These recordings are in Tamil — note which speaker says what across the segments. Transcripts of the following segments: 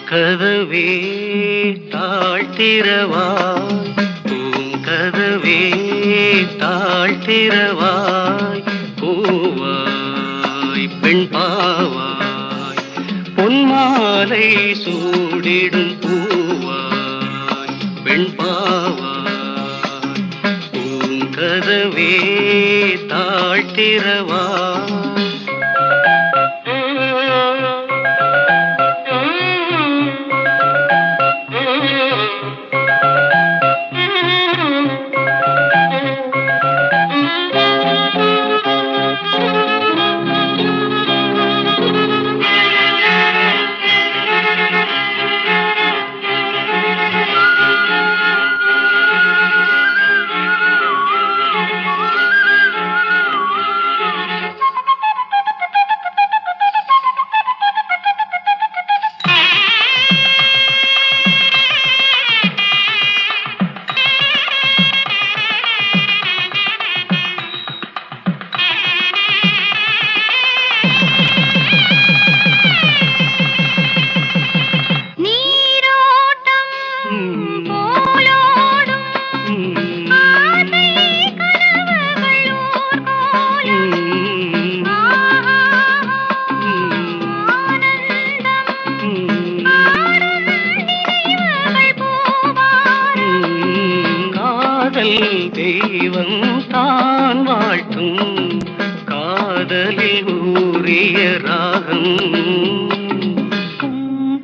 Speaker 1: கதவே தாழ்த்திரவாய், பூங்கதவே தாழ்த்திரவாய், பூவாய் பெண் பாவாய், பொன்மாலை சூடிடும் பூவாய் பெண் பாவாய், பூங்கதவே தாழ்த்திரவாய். தெய்வம் தான் வாழ்த்தும் காதலில் ஊறிய ராகம்,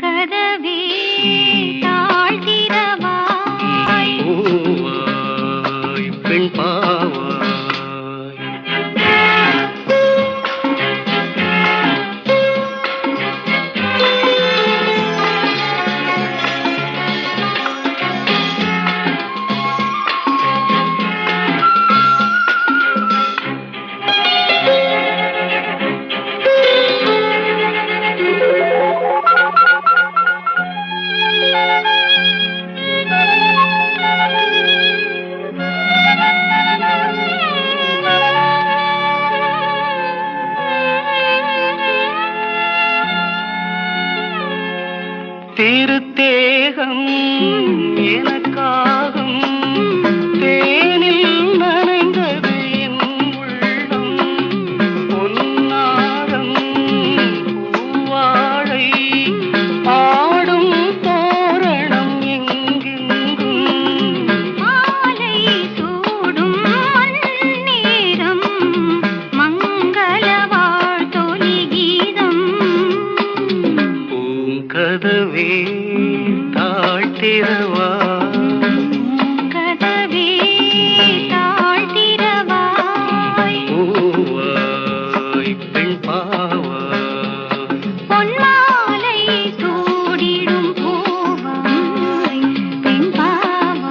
Speaker 2: கதவே தாழ்த்திரவாய்,
Speaker 1: பூவாய் பெண் பாவாய். திருத்தேகம் எனக்காகும், தேனில் நனைந்தது என் உள்ளம், பொன்னாரம் பூவாழை ஆடும் தோரணம் எங்கெங்கும்,
Speaker 2: மாலை சூடும் நேரம் மங்கள வாழ்த்தொலி கீதம்,
Speaker 1: பூங்கதவே தாழ்த்திரவாய்,
Speaker 2: கதவே தாழ்த்திரவாய்,
Speaker 1: பூவாய் பெண் பாவாய்,
Speaker 2: பொன்மாலை சூடிடும் பூவாய் பெண் பாவாய்.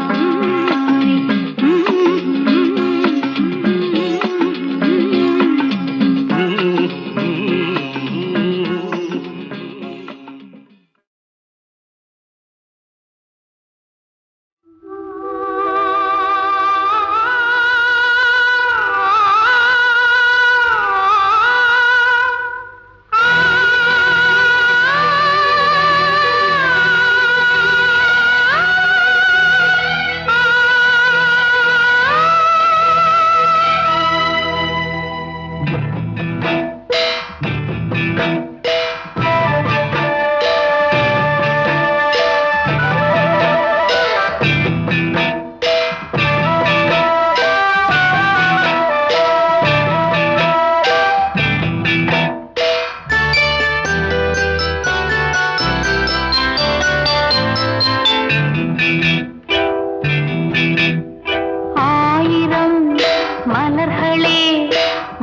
Speaker 2: மலர்களே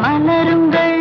Speaker 2: மலருங்கள்,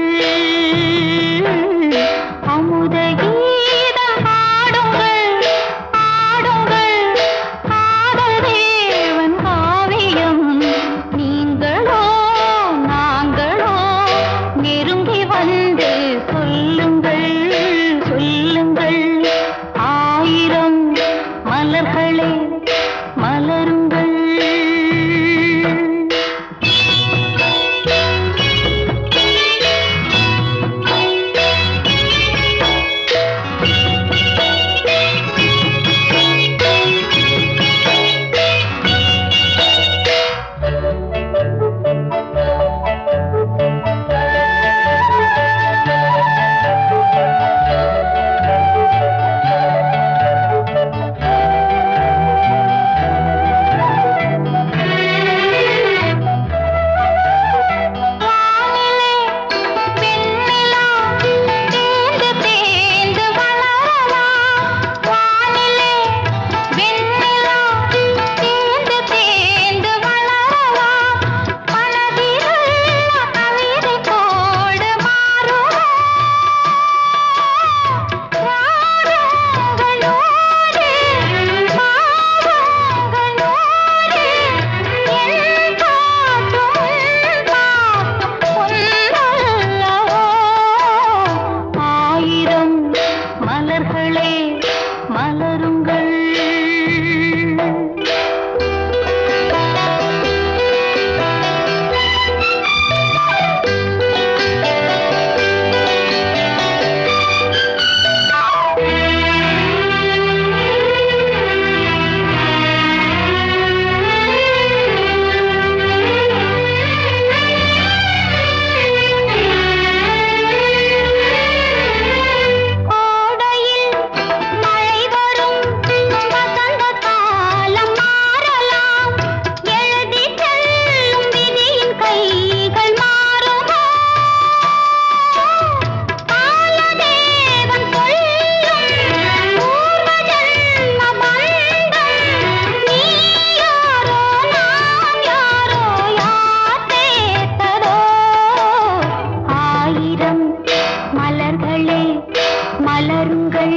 Speaker 2: மலருங்கள்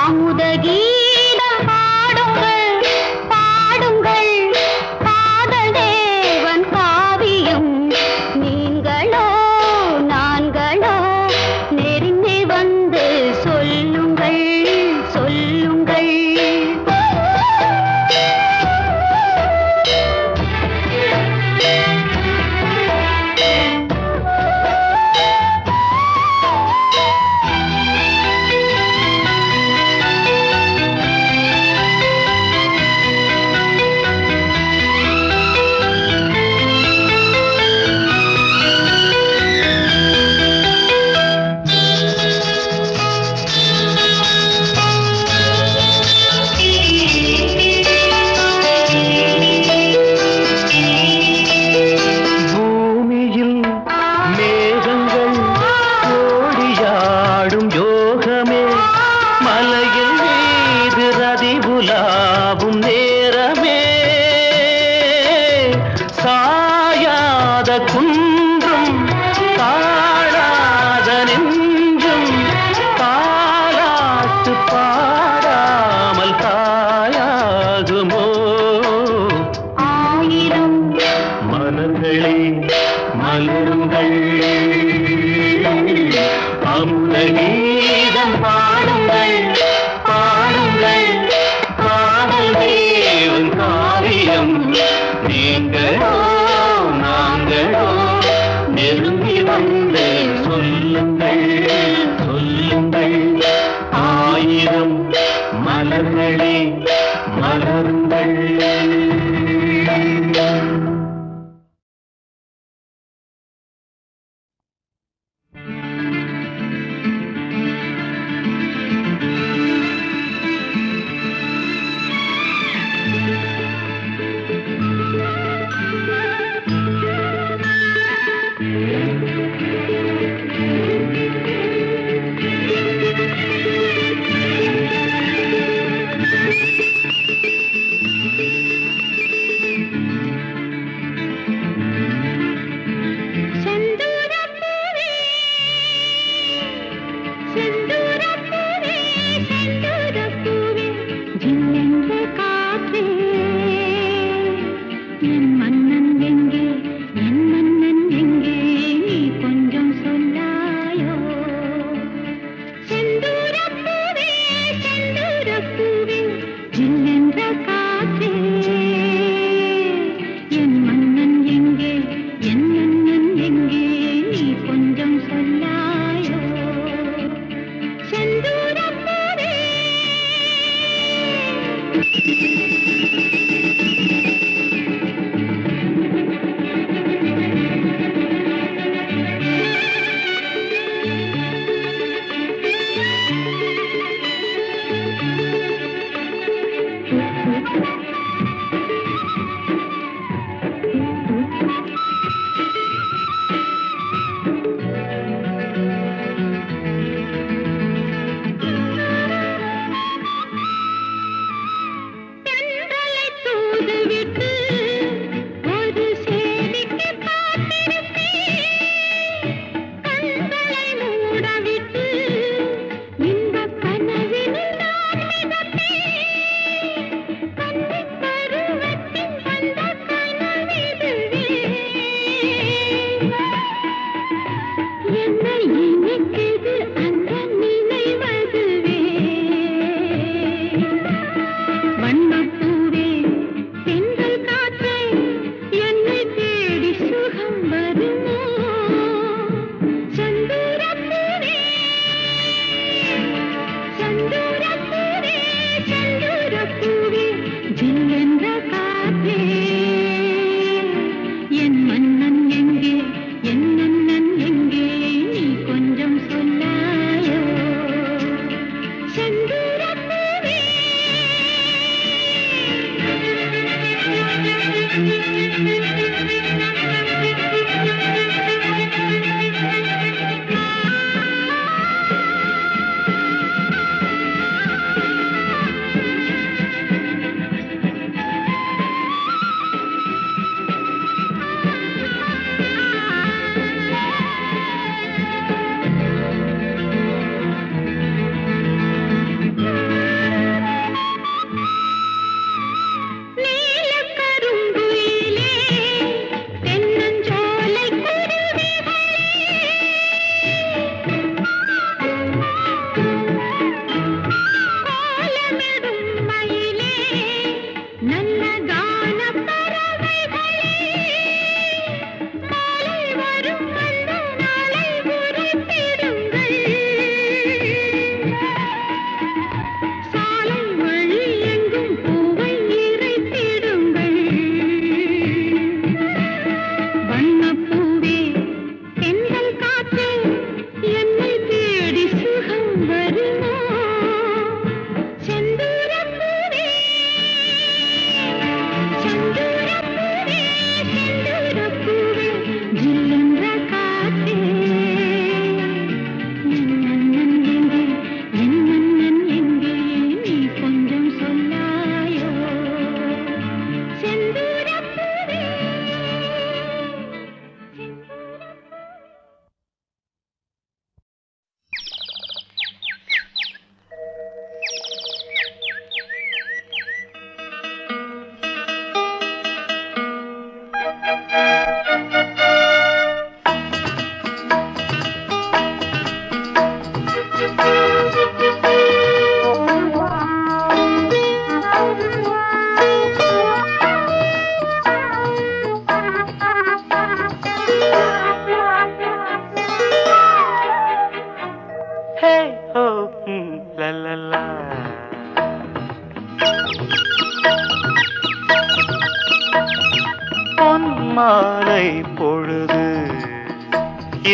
Speaker 2: அமுத கீதம் பாடுங்கள் பாடுங்கள் காதல் தேவன் காவியம் நீங்களோ நான்களோ நெருங்கி வந்து சொல்லுங்கள் சொல்லுங்கள்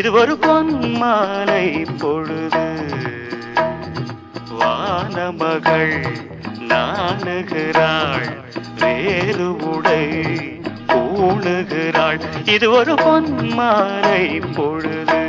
Speaker 1: இது ஒரு பொன்மாலை பொழுது. வானமகள் நாணுகிறாள், வேறு உடை பூணுகிறாள். இது ஒரு பொன்மாலை பொழுது.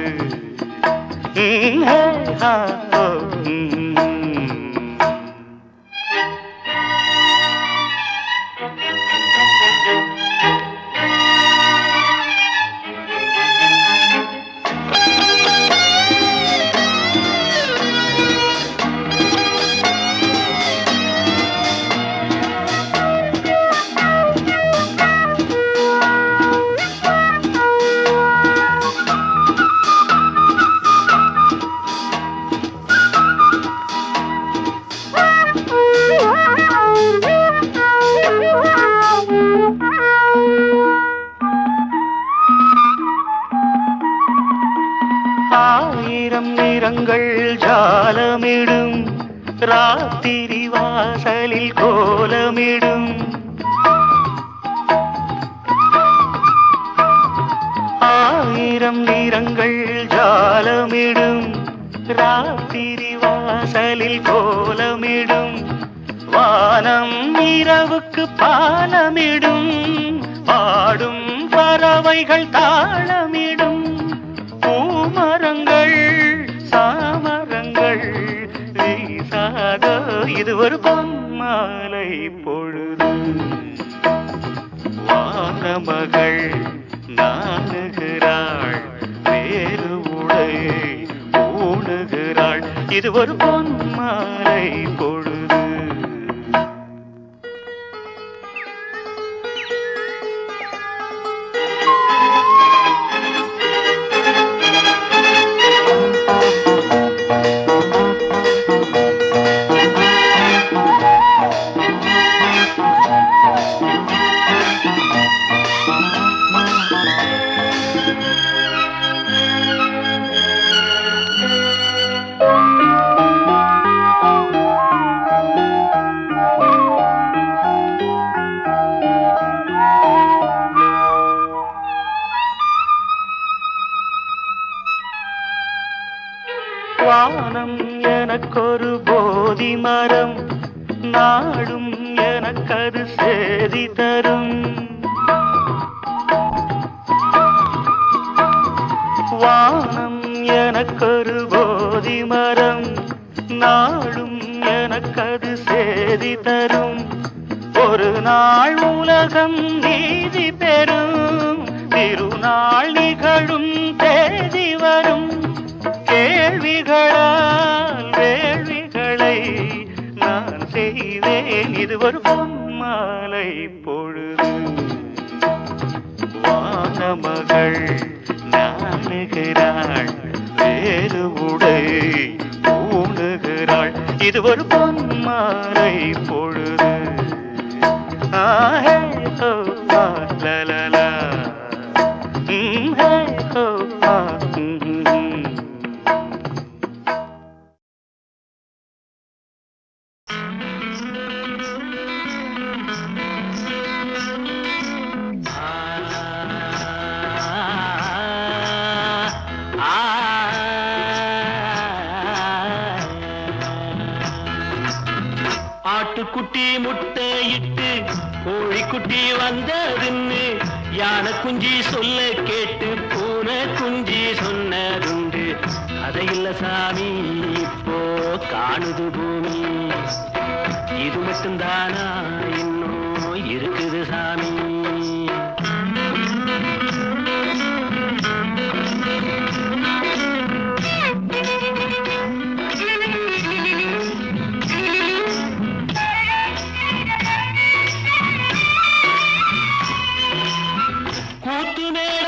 Speaker 1: ஆயிரம் நிறங்கள் ஜாலமிடும், ராத்திரி வாசலில் கோலமிடும். ஆயிரம் நிறங்கள் ஜாலமிடும், ராத்திரி வாசலில் கோலமிடும். வானம் இரவுக்கு பாலமிடும், பாடும் பறவைகள் தாளமிடும். பூமரங்கள் சாமரங்கள் வீசாத இது ஒரு பொன்மாலை பொழுது. வானமகள் நாணுகிறாள், வேறு உடை பூணுகிறாள். இது ஒரு பொன்மாலை பொழுது. வானம் எனக்கொரு போதி மரம், நாடும் எனக்கது சேதி தரும். வானம் எனக்கொரு போதி மரம், நாடும் எனக்கது சேதி தரும். ஒரு நாள் உலகம் நீதி பெறும், திருநாள் நிகழும் தேதி வரும். கேள்விகளால் வேள்விகளை நான் செய்வேன், இது ஒரு பொன்மாலை பொழுது. வானமகள் நாணுகிறாள், வேறு உடை பூணுகிறாள். இது ஒரு பொன்மாலை பொழுது. ஆஹே ஹோ லலலா, ஹே ஹோ
Speaker 3: ஆட்டுக்குட்டி முட்டையிட்டு கோழிக்குட்டி வந்ததுன்னு யானை குஞ்சி சொல்ல கேட்டு பூனை குஞ்சி சொன்னதுண்டு. அதையில்ல சாமி இப்போ காணுது பூமி, இது மட்டும்தானா இன்னும் இருக்குது சாமி. கூத்துமேட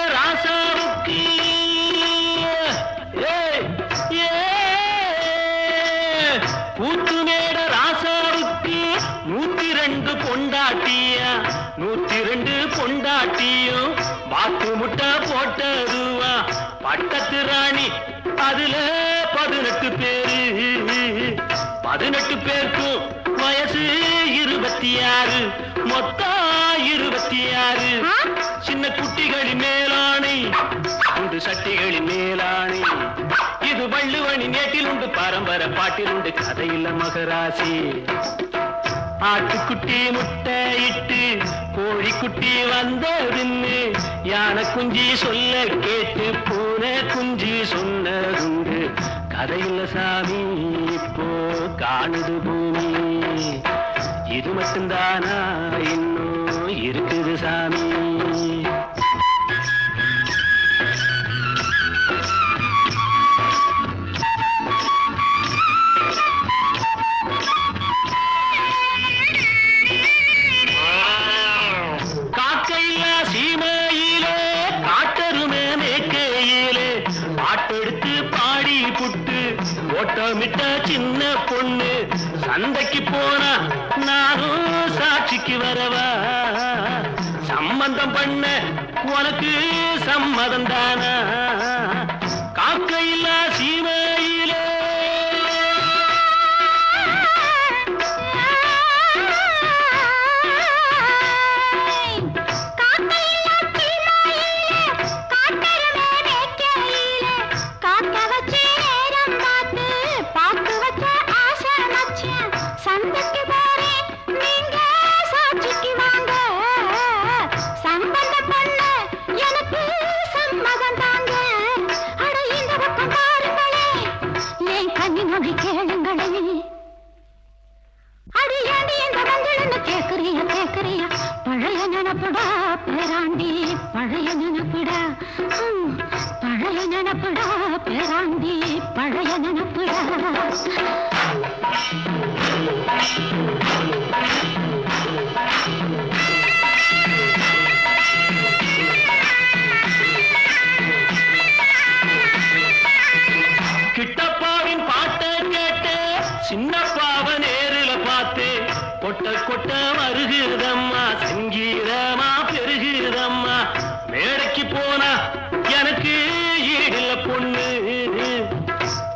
Speaker 3: ராசாவுக்கு 102 பொண்டாட்டியா, 102 பொண்டாட்டியும் வாக்கு முட்டை போட்டதுவா. பட்டத்து ராணி அதுல 18 பேரு, 18 பேருக்கும் வயசு 26, மொத்தம் 26. சின்ன குட்டிகளின் மேலானை கொண்டு சட்டிகளின் மேலாணி. இது வள்ளுவனி நேட்டில் உண்டு, பரம்பரை பாட்டில் உண்டு, கதையில்ல மகராசி. ஆட்டுக்குட்டி முட்டை இட்டு கோழிக்குட்டி வந்ததுன்னு யானை குஞ்சி சொல்ல கேட்டு பூனை குஞ்சி சொன்னதுண்டு. கதையில்ல சாமி இப்போ காணுது பூமி. இது மட்டும்தானா இன்னும் இருக்குது சாமி. காக்கையில்லா சீமையிலே காட்டருமே மேக்கையிலே பாட்டெடுத்து பாடி புட்டு ஓட்டமிட்ட சின்ன பொண்ணு. சந்தைக்கு போனா நானும் சாட்சிக்கு வரவா? சம்பந்தம் பண்ண உனக்கு சம்மதம் தானா? காக்கையில்லா சீமையிலே பழைய நினப்புடா பேராண்டி, பழைய நினப்புடா, பழைய நினப்புடா பேராண்டி, பழைய நினப்புடா. கிட்டப்பாவின் பாட்டை கேட்டு சின்னப்பாவை நேரில பார்த்து கொட்ட கொட்ட வருகுதம்மா, சங்கீதமா பெருகுதம்மா. மேடைக்கு போனா எனக்கு ஈடில்ல பொண்ணு,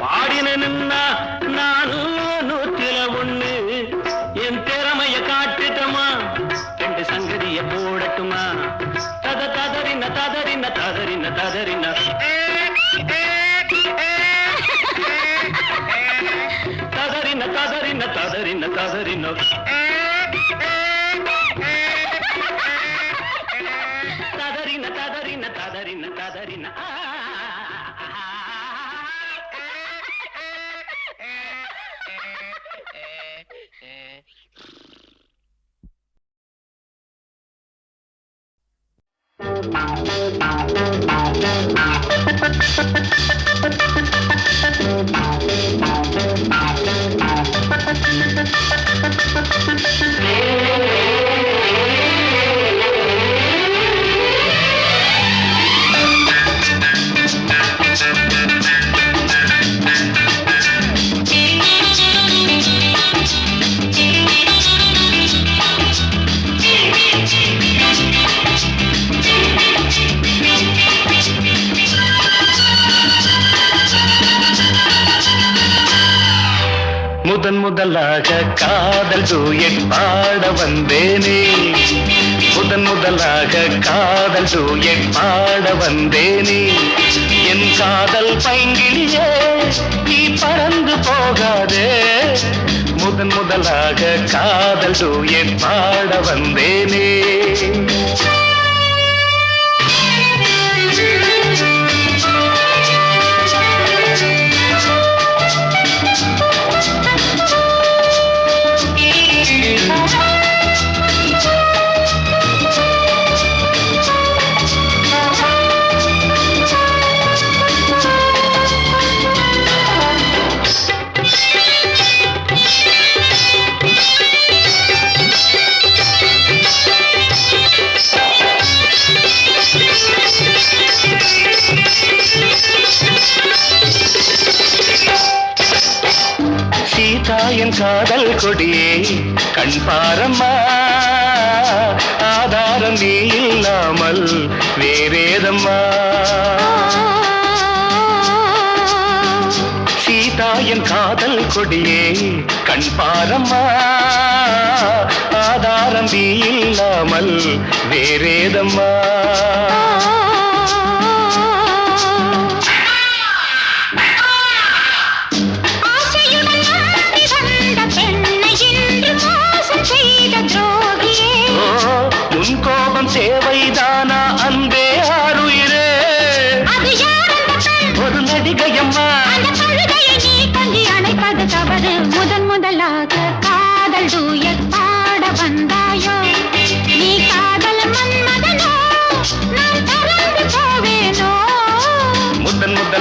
Speaker 3: பாடினா நானும் 101. என் திறமைய காட்டுட்டமா, 2 சங்கதிய போடட்டுமா? ததறின ததறின ததறின ததறின ததறின ததறின ததறின ததறின ததறின ததறின ததறின ததறின. முதன் முதலாக காதல் டூயட் பாட வந்தேனே, முதன் முதலாக காதல் டூயட் பாட வந்தேனே. என் காதல் பைங்கிலியே நீ பறந்து போகாதே, முதன் முதலாக காதல் டூயட் பாட வந்தேனே. என் காதல் கொடியே கண் பாரம்மா, ஆதாரம் நீ இல்லாமல் வேறேதம்மா. சீதா என் காதல் கொடியே கண் பாரம்மா, ஆதாரம் நீ இல்லாமல் வேறேதம்மா.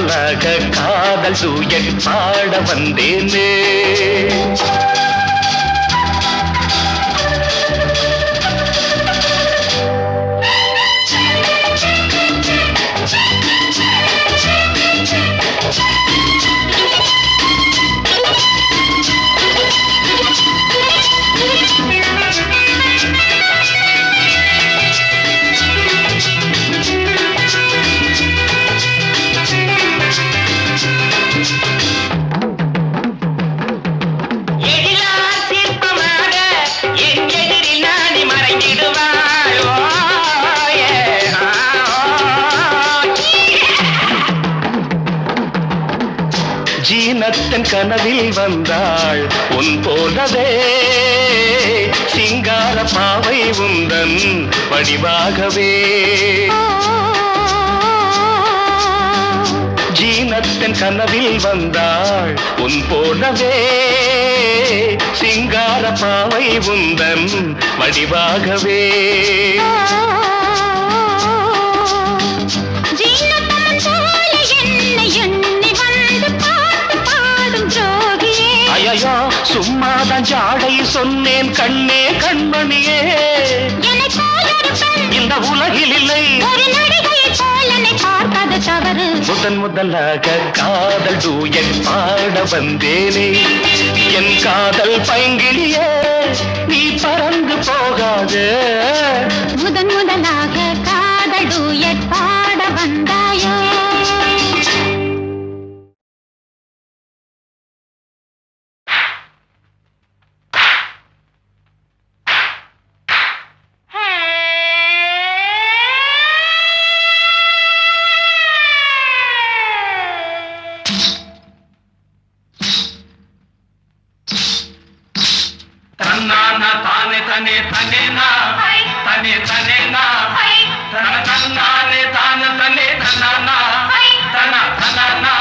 Speaker 1: முதலாக காதல் டூயட் பாட வந்தேனே. ஜீனத்தன் கனவில் வந்தாள் உன் போலவே சிங்கார பாவை உந்தன் வடிவாகவே. ஜீனத்தன் கனவில் வந்தாள் உன் போலவே சிங்கார பாவை உந்தன் வடிவாகவே. ஐயோ சும்மாதான் ஜாடை சொன்னேன் கண்ணே கண்மணியே, இந்த உலகில் இல்லை முதன் முதலாக காதல் டூயட் பாட வந்தேனே. என் காதல் பைங்கிலியே நீ பறந்து போகாது.
Speaker 2: முதன் முதலாக காதல் டூயட் பாட வந்தாயோ.
Speaker 3: தானே தனே தனே நா தனே தனே நா தன தன்னானே தான தனே தன்னானா தன தனானா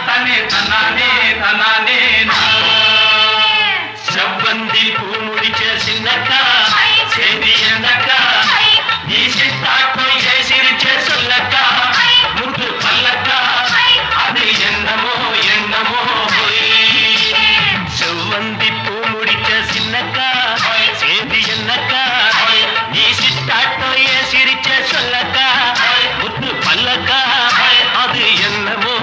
Speaker 3: தனே தன்னானே தனானே நா. செவ்வந்தி பூ முடிச்ச சின்னக்கா சேதி என்னக்கா நீ சித்தாட்டம் சிரிச்ச சொல்லக்கா முத்து பல்லக்கா அது என்னமோ என்னமோ. செவ்வந்தி பூ முடிச்ச சின்னக்கா சேதி என்னக்கா நீ சித்தாட்டம் சிரிச்ச சொல்லக்கா முத்து பல்லக்கா அது என்னமோ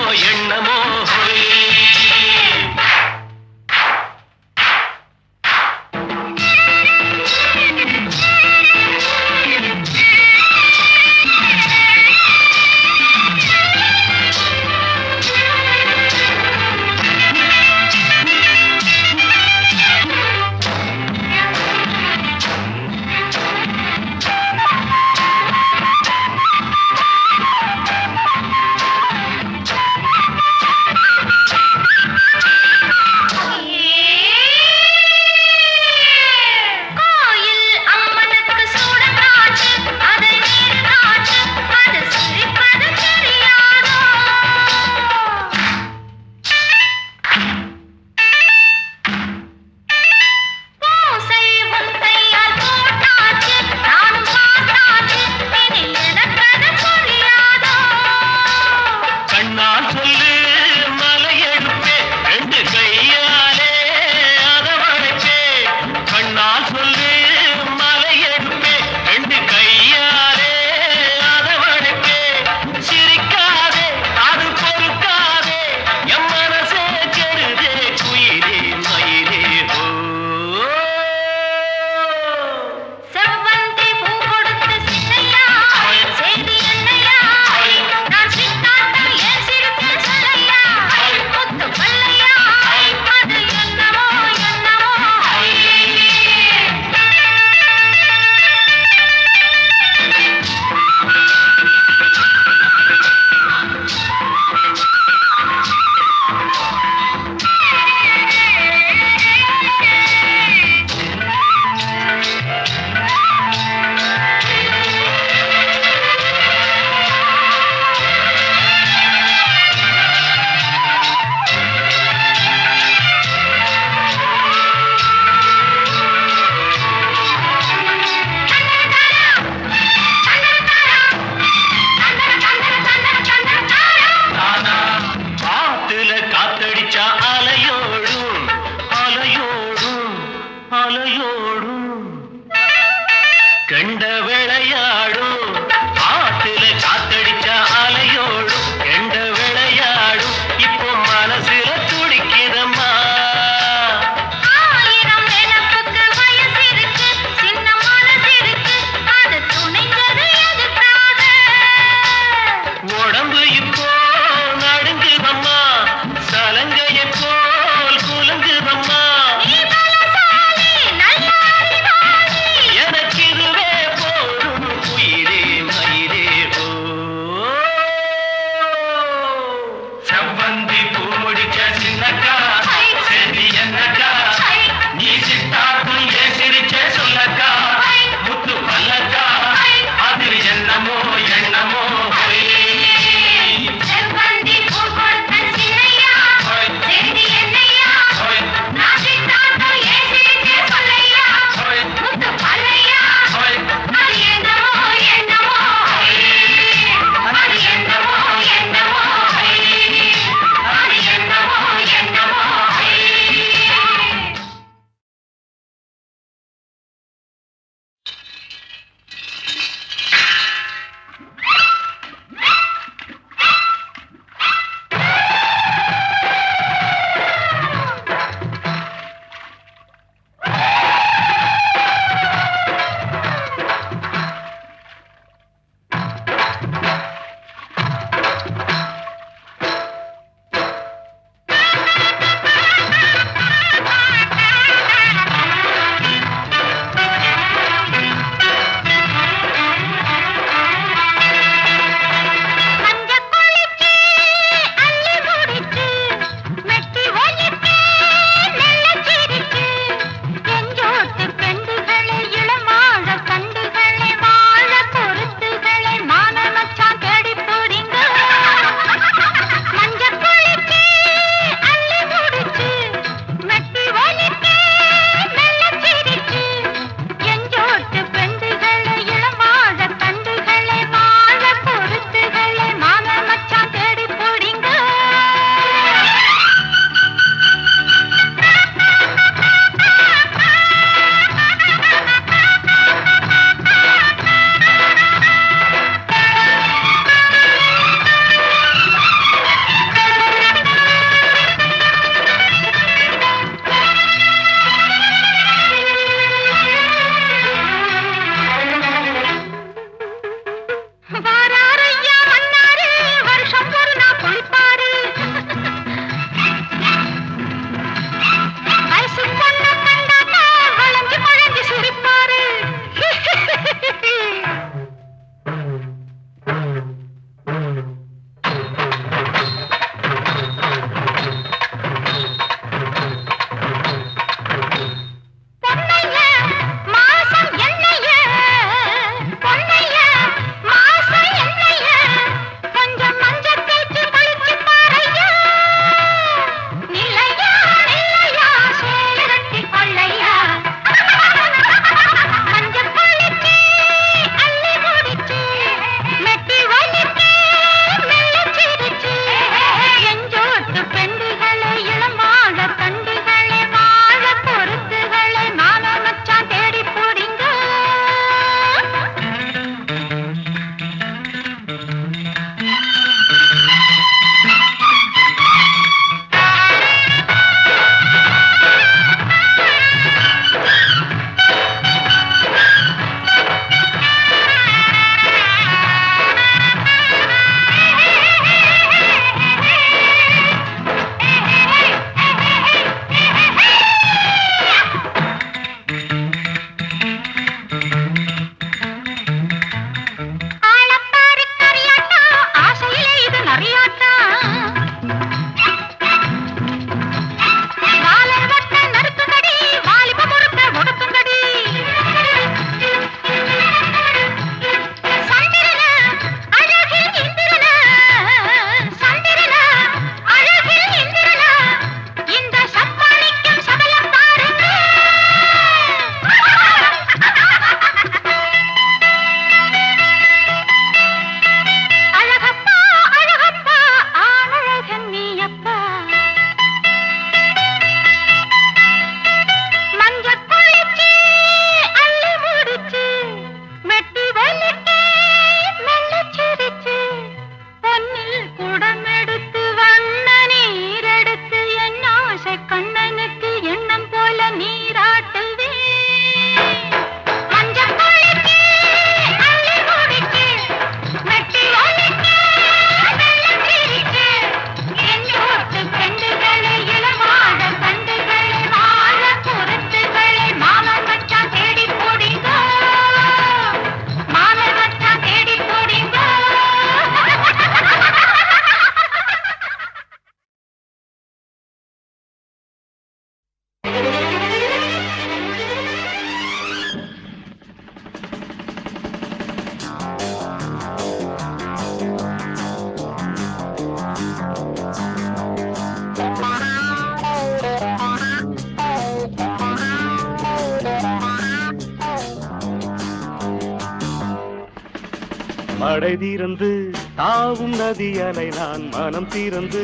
Speaker 1: மடை தீர்ந்து தாவும் நதி அலை நான் மனம் தீர்ந்து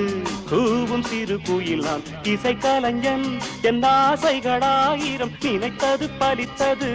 Speaker 1: கூவும் சிறு குயில் நான் இசை கலைஞன் என் ஆசைகளாயிரம் நினைத்தது பலித்தது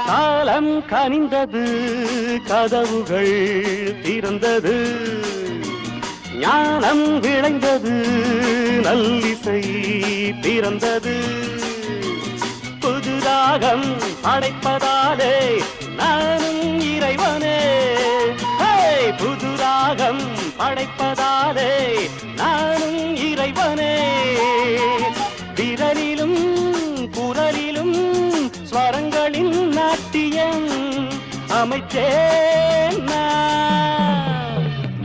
Speaker 1: காலம் கனிந்தது கதவுகள் திறந்தது ஞானம் விளைந்தது நல்லிசை பிறந்தது புது ராகம் படைப்பதாலே நானும் இறைவனே புது ராகம் படைப்பதாலே நானும் இறைவனே விரலிலும் குரலிலும் ஸ்வரங்களின் நாட்டியம் அமைச்சேன்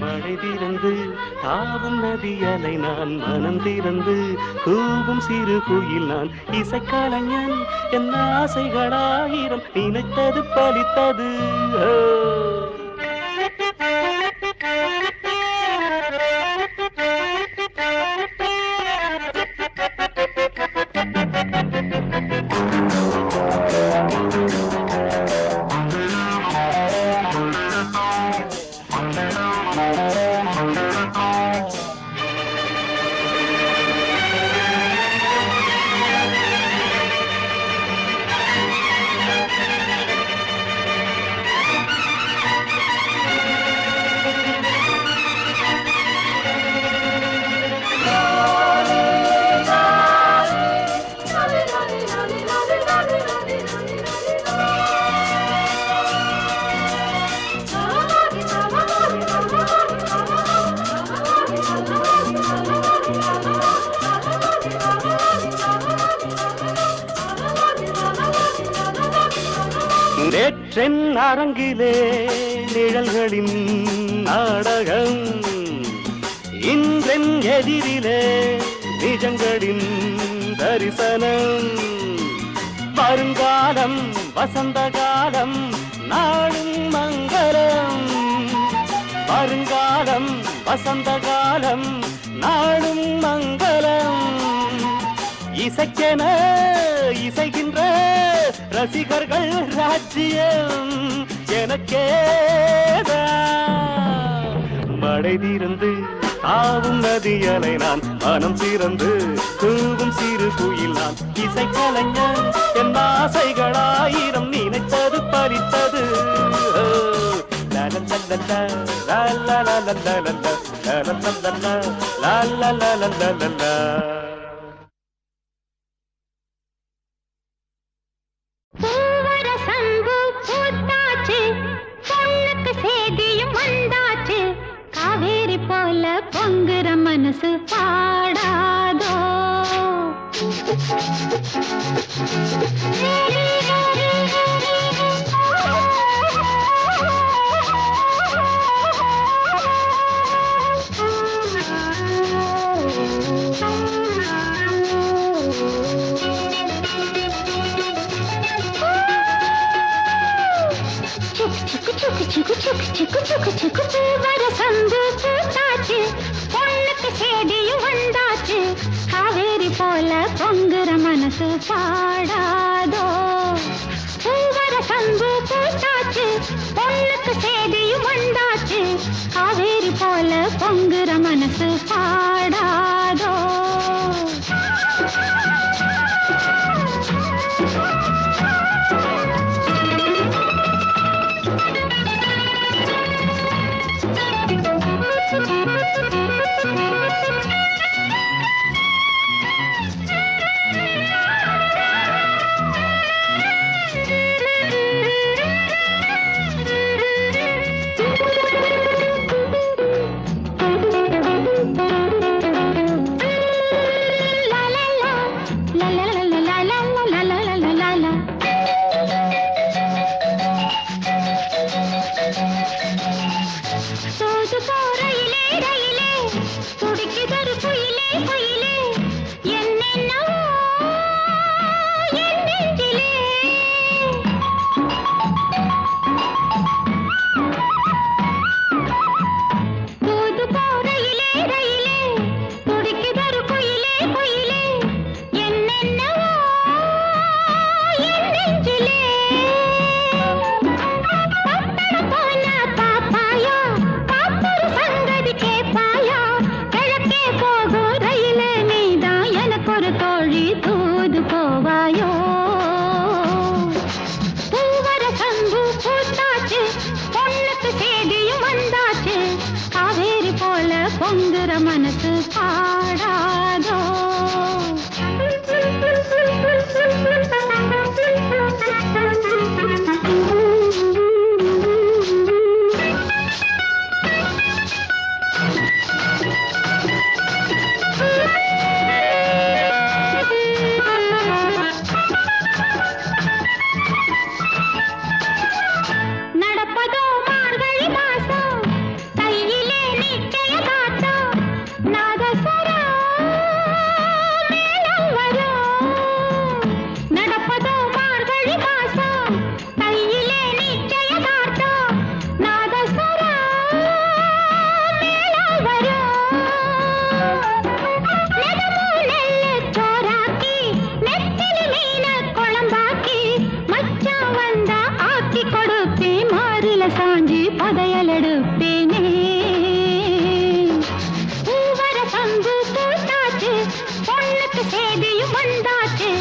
Speaker 1: மழை திறந்து தாவும் நதி அலை நான் மனம் திறந்து கூவும் சிறு குயில் நான் இசைக்கலைஞன் என் ஆசைகளாயிரம் நினைத்தது பலித்தது நேற்றென் அரங்கிலே நிழல்களின் நாடகம் இன்றென் எதிரிலே நிஜங்களின் தரிசனம் வருங்காலம் வசந்த காலம் நாடும் மங்களம் வருங்காலம் வசந்த காலம் நாடும் மங்களம் இசைக்கென இசைகின்ற ரசிகர்கள் ராஜ்யம் எனக்கேதான் மடை தீர்ந்து தாவும் நதி அலை நான் மனம் திறந்து கூவும் சிறு குயில் நான் இசைக்கலைஞன் என் ஆசைகளாயிரம் நினைத்தது பலித்தது
Speaker 2: காவேரி போல பொங்குற மனசு பாடாதோ சந்து பூத்தாச்சு பொண்ணுக்கு சேதியும் வந்தாச்சு காவேரி போல பொங்குற மனசு பாடாதோ பூவர சந்து பூத்தாச்சு பொண்ணுக்கு சேதியும் வந்தாச்சு காவேரி போல பொங்குற மனசு பாடாதோ பொங்குற மனசு பாடாதோ சாஞ்சி பதையல் எடுப்பேனே பூவர சந்து பூத்தாச்சு பொண்ணுக்கு சேதியும் வந்தாச்சு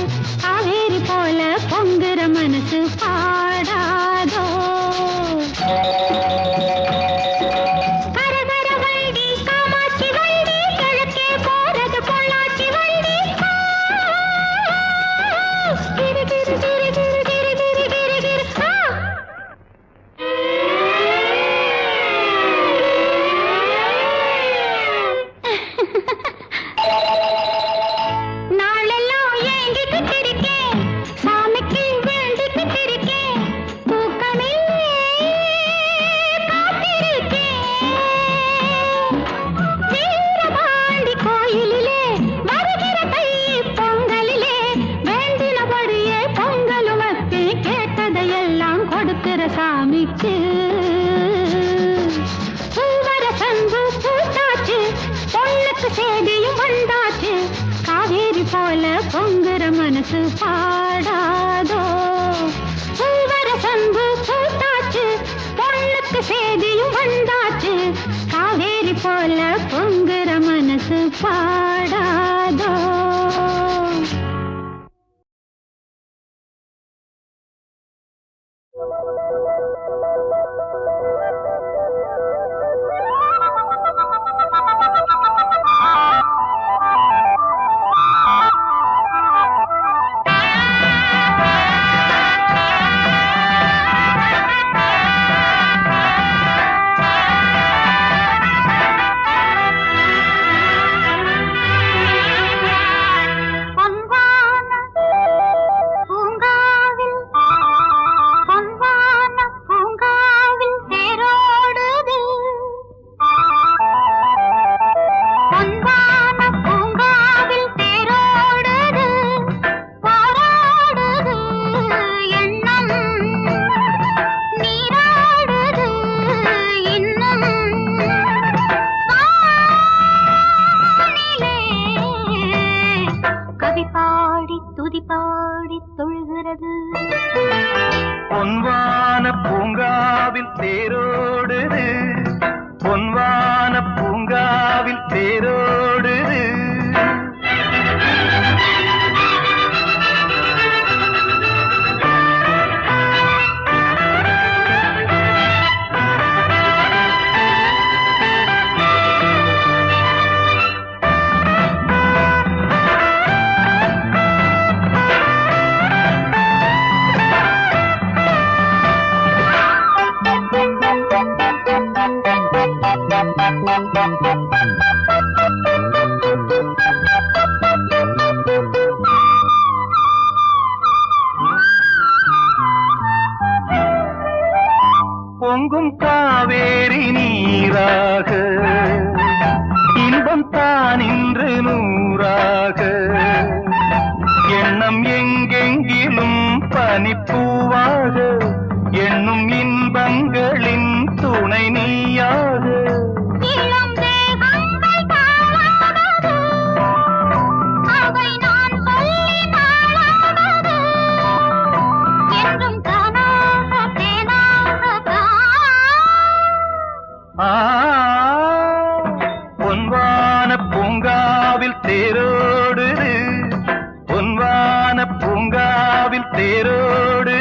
Speaker 2: காவேரி போல பொங்குற மனசு பாடாதோ கரகர வண்டி காமாட்சி வண்டி கிழக்கே போறது பொள்ளாச்சி வண்டி கிரு கிரு கிரு கிரு கிரு கிரு கிரு கிரு சாமிக்கு பூவர சந்து பூத்தாச்சு பொண்ணுக்கு சேதியும் வந்தாச்சு காவேரி போல பொங்குற மனசு பாடாதோ பூவர சந்து பூத்தாச்சு பொண்ணுக்கு சேதியும் வந்தாச்சு காவேரி போல பொங்குற மனசு பாடாதோ
Speaker 3: பொன்வான பூங்காவில் தேரோடுது பொன்வான பூங்காவில் தேரோடுது பொங்கும் காவேரி நீராக இன்பம் தான் இன்று நூறாக எண்ணம் எங்கெங்கிலும் பனிப்பூவாக எண்ணும் இன்பங்களின் துணை நீயாக பொன்வான பூங்காவில் தேரோடுது பொன்வான பூங்காவில் தேரோடு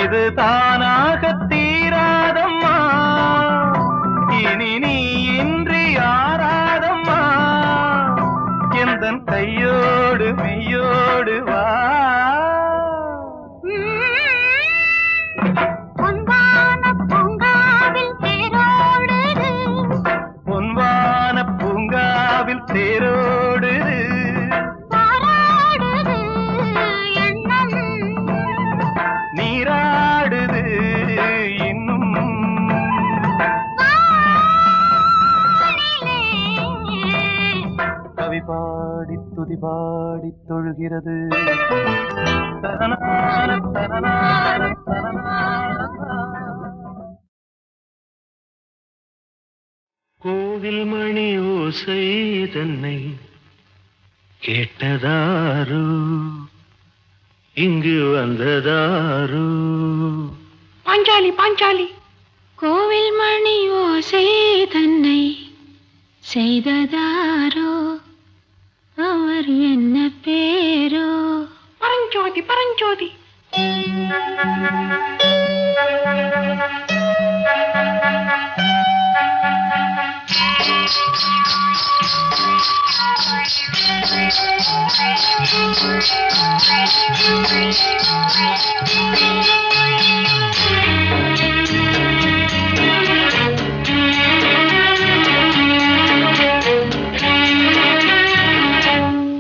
Speaker 3: இது தானாக தீராதம்மா, இனி நீ இன்றி யாராதம்மா, எந்தன் கையோடு மெய்யோடு வா.
Speaker 2: பொன்வான பூங்காவில் தேரோடுது,
Speaker 3: பொன்வான பூங்காவில் தேரோடுது,
Speaker 2: பாராடுது எண்ணம்,
Speaker 3: நீராடுது இன்னும்.
Speaker 2: வானிலே
Speaker 3: கவி பாடி துதி பாடி தொழுகிறது. கோவில் மணி ஓசை தன்னை கேட்டதாரு, இங்கு வந்ததாரு.
Speaker 2: பாஞ்சாலி பாஞ்சாலி. கோவில் மணி ஓசை தன்னை செய்ததாரோ, அவர் என்ன பேரோ? பரஞ்சோதி பரஞ்சோதி.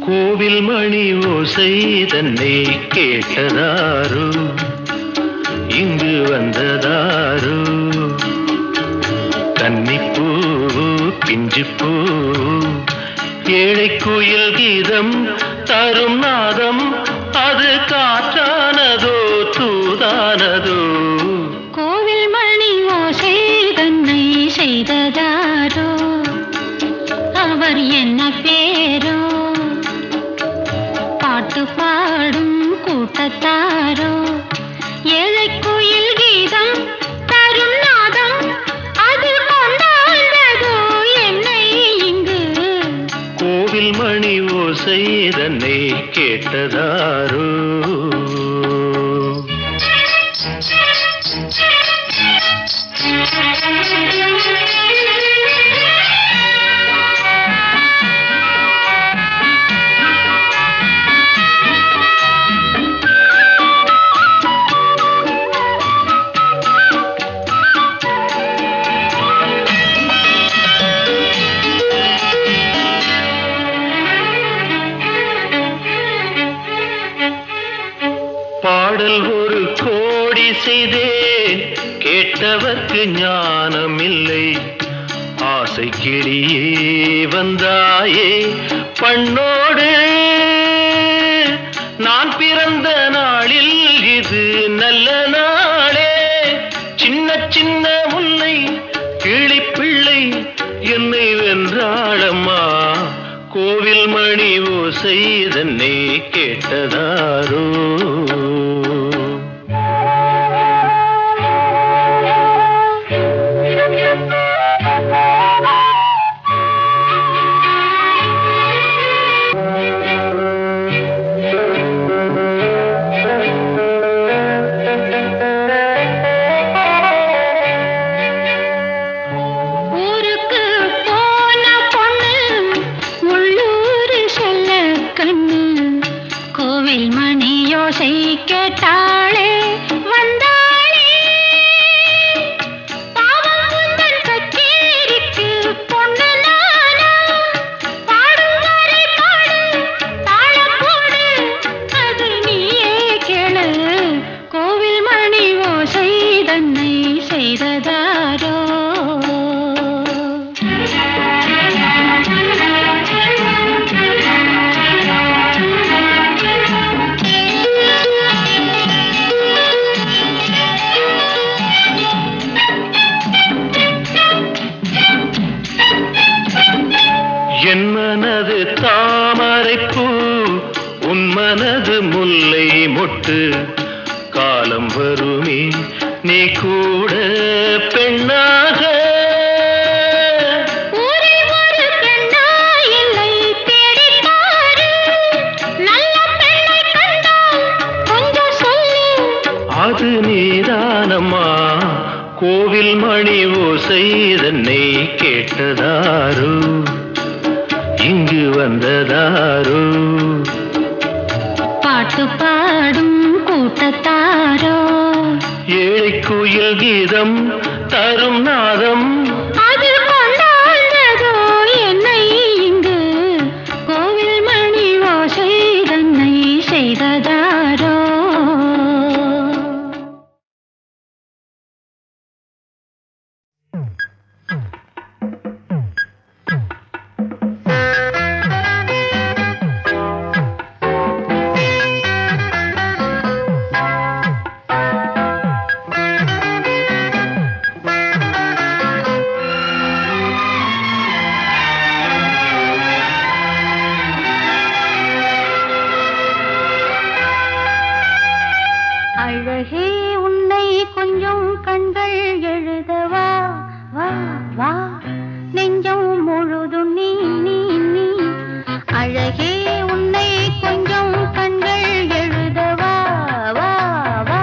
Speaker 3: கோவில் மணி ஓசை தன்னை கேட்டதாரு, இங்கு வந்ததாரு. கன்னிப்பூ பிஞ்சுப்பூ ஏழை குயில் கீதம் தரும் நாதம், அது காற்றானதோ தூதானதோ?
Speaker 2: கோவில் மணி ஓசை தன்னை செய்ததாரோ, அவர் என்ன பேரோ? பாட்டு பாடும் கூட்டத்தாரோ, ஏழை குயில் கீதம் தரும் நாதம், அது கொண்டாண்டதோ என்னை இங்கு?
Speaker 3: கோவில் மணி ஓசை தன்னை கேட்டதாரோ. பாடல் ஒரு கோடி செய்தேன், கேட்டவர்க்கு ஞானம் இல்லை. ஆசை கிளியே வந்தாயே பண்ணோடு, நான் பிறந்த நாளில் இது நல்ல நாளே. சின்ன சின்ன முல்லை கிளிப்பிள்ளை என்னை வென்றாளம்மா, கோவில் மணி ஓசை தன்னை கேட்டதாரோ.
Speaker 2: ஊருக்கு போன பொண்ணு உள்ளூர் செல்ல கண்ணு, கோவில் மணி யோசை கேட்டாளே வந்தாளே. பாவம் உந்தன் கச்சேரிக்கு பொண்ணு நானா, பாடும் வரை பாடு தாளம் போடு, அது நீயே கேளு. கோவில் மணி ஓசை தன்னை செய்ததாரோ?
Speaker 3: என் மனது தாமரைப்பூ, உன் மனது முல்லை மொட்டு. காலம் வருமே நீ கூட பெண்ணாக,
Speaker 2: ஊரில் ஒரு பெண்ணா இல்லை தேடிப் பாரு, நல்ல பெண்ணை கண்டால் கொஞ்சம் சொல்லு.
Speaker 3: அது நீதானம்மா கோவில் மணி ஓசை தன்னை கேட்டதாரோ இங்கு வந்ததாரோ
Speaker 2: பாட்டு பாடும் கூட்டத்தாரோ
Speaker 3: ஏழை கோயில் கீதம் தரும் நாதம்
Speaker 2: அது கொண்டாண்டதோ என்னை இங்கு கோவில் மணி ஓசை தன்னை செய்ததாரோ அழகே உன்னை கொஞ்சம் கண்கள் எழுதவா வா வா நெஞ்சம் முழுதும் நீ நீ நீ அழகே உன்னை கொஞ்சம் கண்கள் எழுதவா வா வா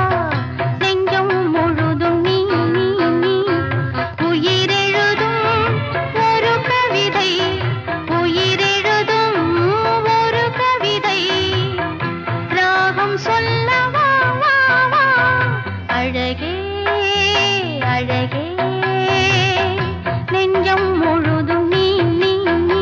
Speaker 2: நெஞ்சம் முழுதும் நீ நீ நீ உயிரெழுதும் ஒரு கவிதை உயிரெழுதும் ஒரு கவிதை ராகம் சொல்லவா அழகே அழகே நெஞ்சம் முழுதும் நீ நீ நீ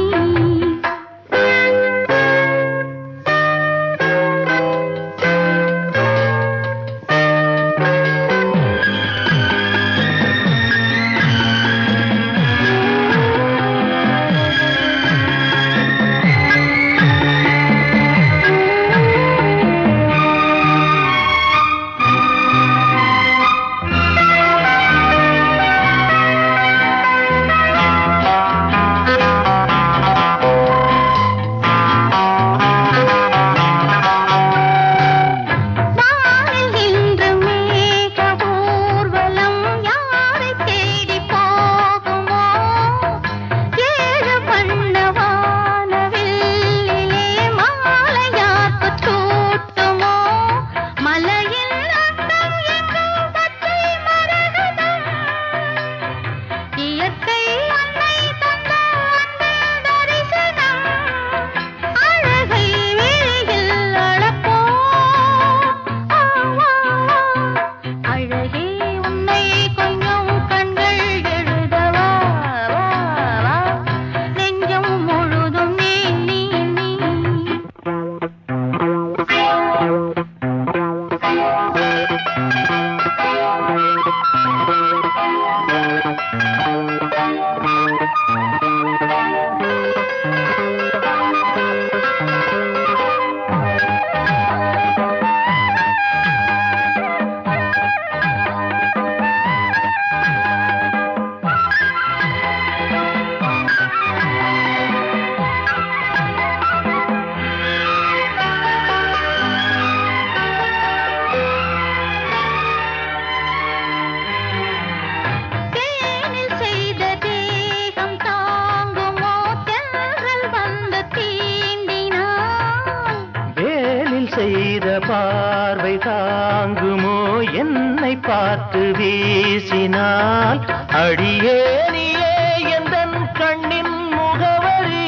Speaker 3: செய்த பார்வை தாங்குமோ என்னை பார்த்து வீசினால் அடியே நீயே எந்தன் கண்ணின் முகவரி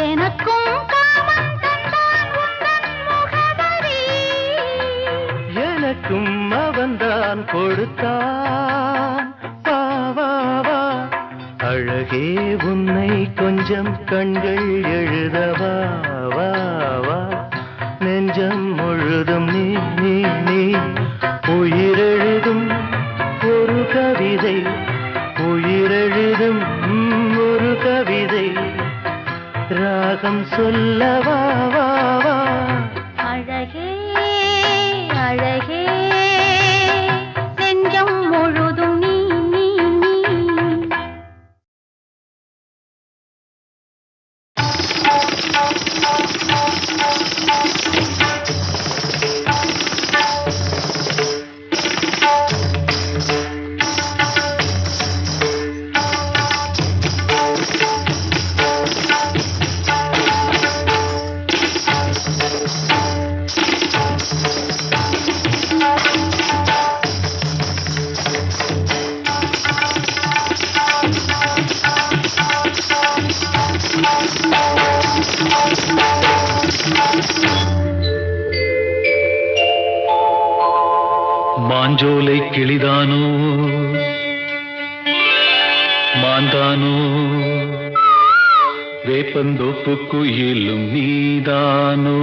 Speaker 2: எனக்கும் காமம் தந்தான் உந்தன் முகவரி
Speaker 3: எனக்கும் அவன்தான் கொடுத்தான் வா வா வா அழகே உன்னை கொஞ்சம் கண்கள் எழுதவா வா வா நெஞ்சம் முழுதும் நீ நீ நீ உயிரெழுதும் ஒரு கவிதை உயிரெழுதும் ஒரு கவிதை ராகம் சொல்லவா வா வா
Speaker 2: அழகே அழகே நெஞ்சம் முழுதும் நீ நீ நீ
Speaker 4: மாஞ்சோலை கிளிதானோ மாந்தானோ வேப்பந்தோப்பு குயிலும் நீதானோ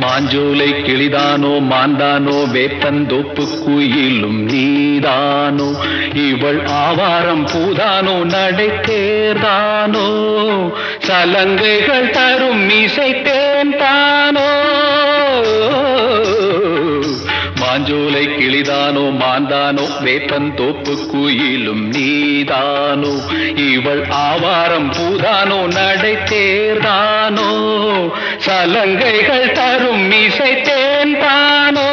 Speaker 4: மாஞ்சோலை கிளிதானோ மாந்தானோ வேப்பந்தோப்பு குயிலும் நீதானோ இவள் ஆவாரம் பூதானோ நடை தேர்தானோ சலங்கைகள் தரும் மீசை தேன்தானோ மாஞ்சோலை கிளிதானோ மாந்தானோ வேப்பந்தோப்பு குயிலும் நீதானோ இவள் ஆவாரம் பூதானோ நடை தேர்தானோ சலங்கைகள் தரும் மீசை தேன்தானோ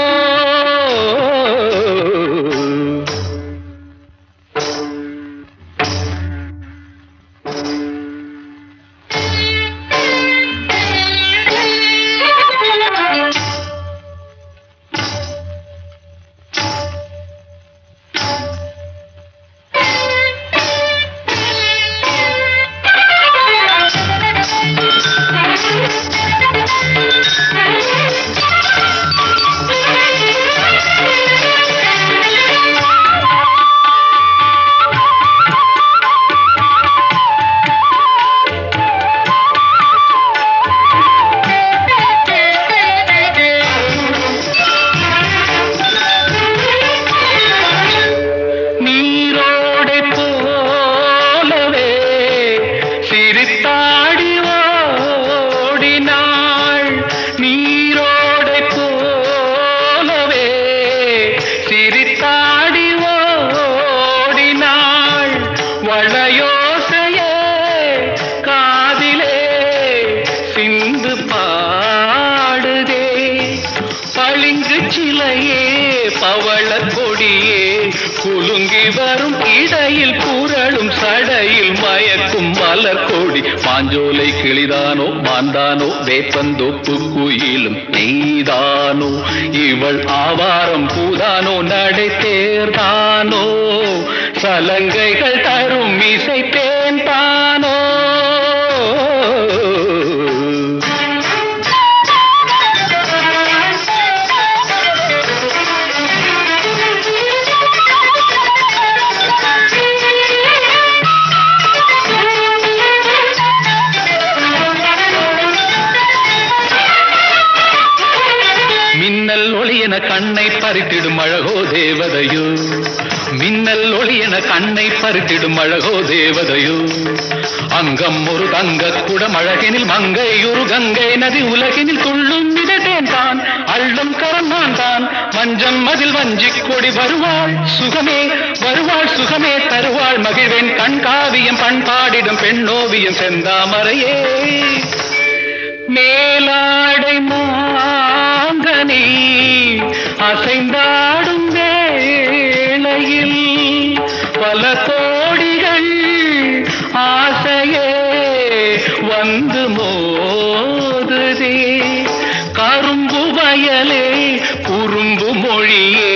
Speaker 4: மாஞ்சோலை கிளிதானோ மாந்தானோ வேப்பந்தோப்பு குயிலும் நீதானோ இவள் ஆவாரம் பூதானோ நடை தேர்தானோ சலங்கைகள் தரும் இசை தேன்தானோ கண்ணை பறித்திடும் அழகோ தேவதையோ மின்னல் ஒளி என கண்ணை பறித்திடும் அழகோ தேவதையோ அங்கம் ஒரு தங்க குடம் அழகினில் மங்கை ஒரு கங்கை நதி உலகினில் துள்ளும் மிதட்டேன் தான் அள்ளும் கரந்தான் தான் மஞ்சம் மதில் வஞ்சிக் கொடி வருவாள் சுகமே தருவாள் மகிழ்வேன் கண் காவியம் பண்பாடிடும் பெண்ணோவியம் செந்தாமரையே மேலாடை மாங்கனி அசைந்தாடும் வேளையில் பல கோடிகள் ஆசையே வந்து மோதுதே கரும்பு வயலே குறும்பு மொழியே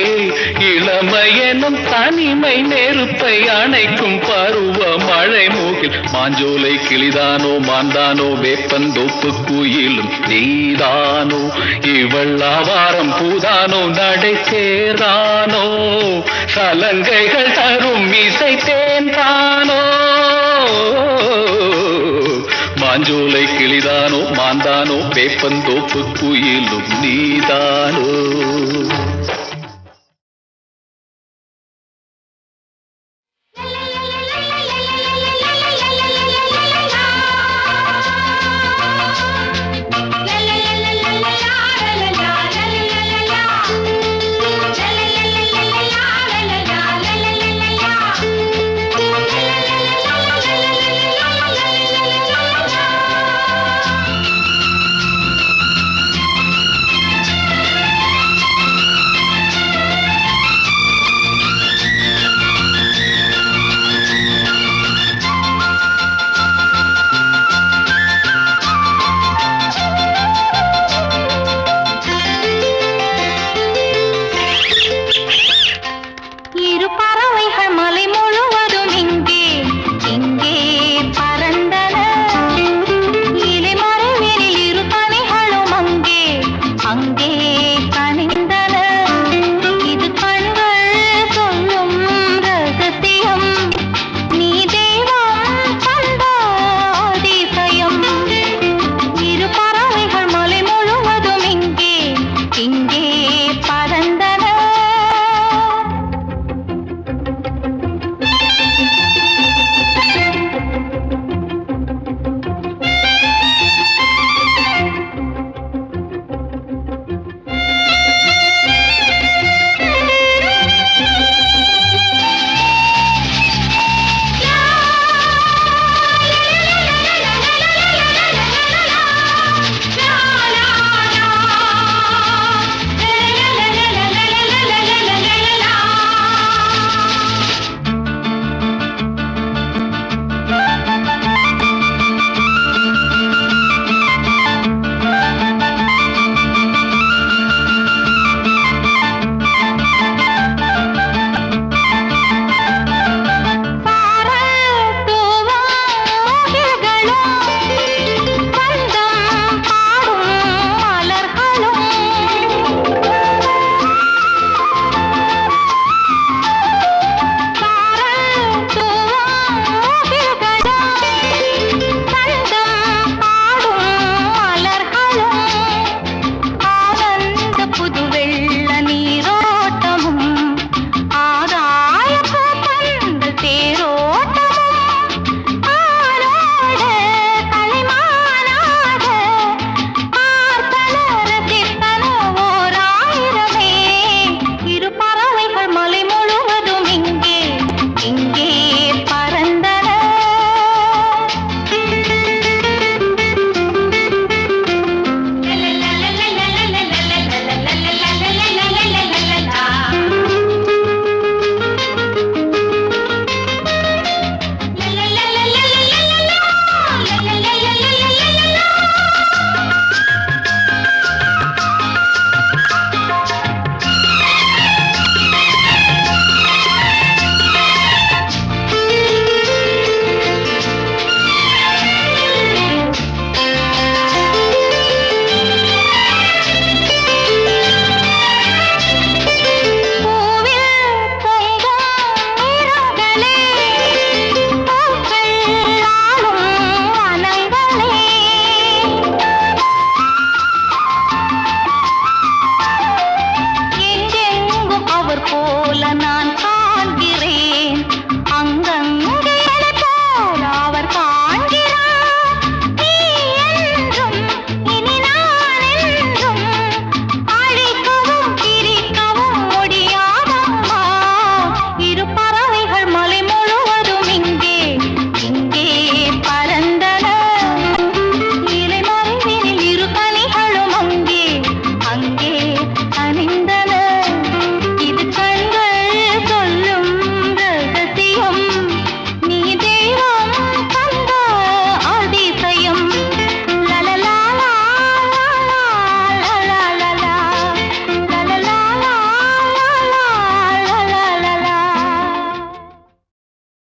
Speaker 4: இளமையெனும் தனிமை நெருப்பை அணைக்கும் பருவ மழை மூகில் மாஞ்சோலை கிளிதானோ மாந்தானோ வேப்பந்தோப்பு குயிலும் நீதானோ இவள் ஆவாரம் பூதானோ நடை சேரானோ சலங்கைகள் தரும் இசை தேன்தானோ மாஞ்சோலை கிளிதானோ மாந்தானோ வேப்பந்தோப்பு குயிலும் நீதானோ
Speaker 2: அங்கே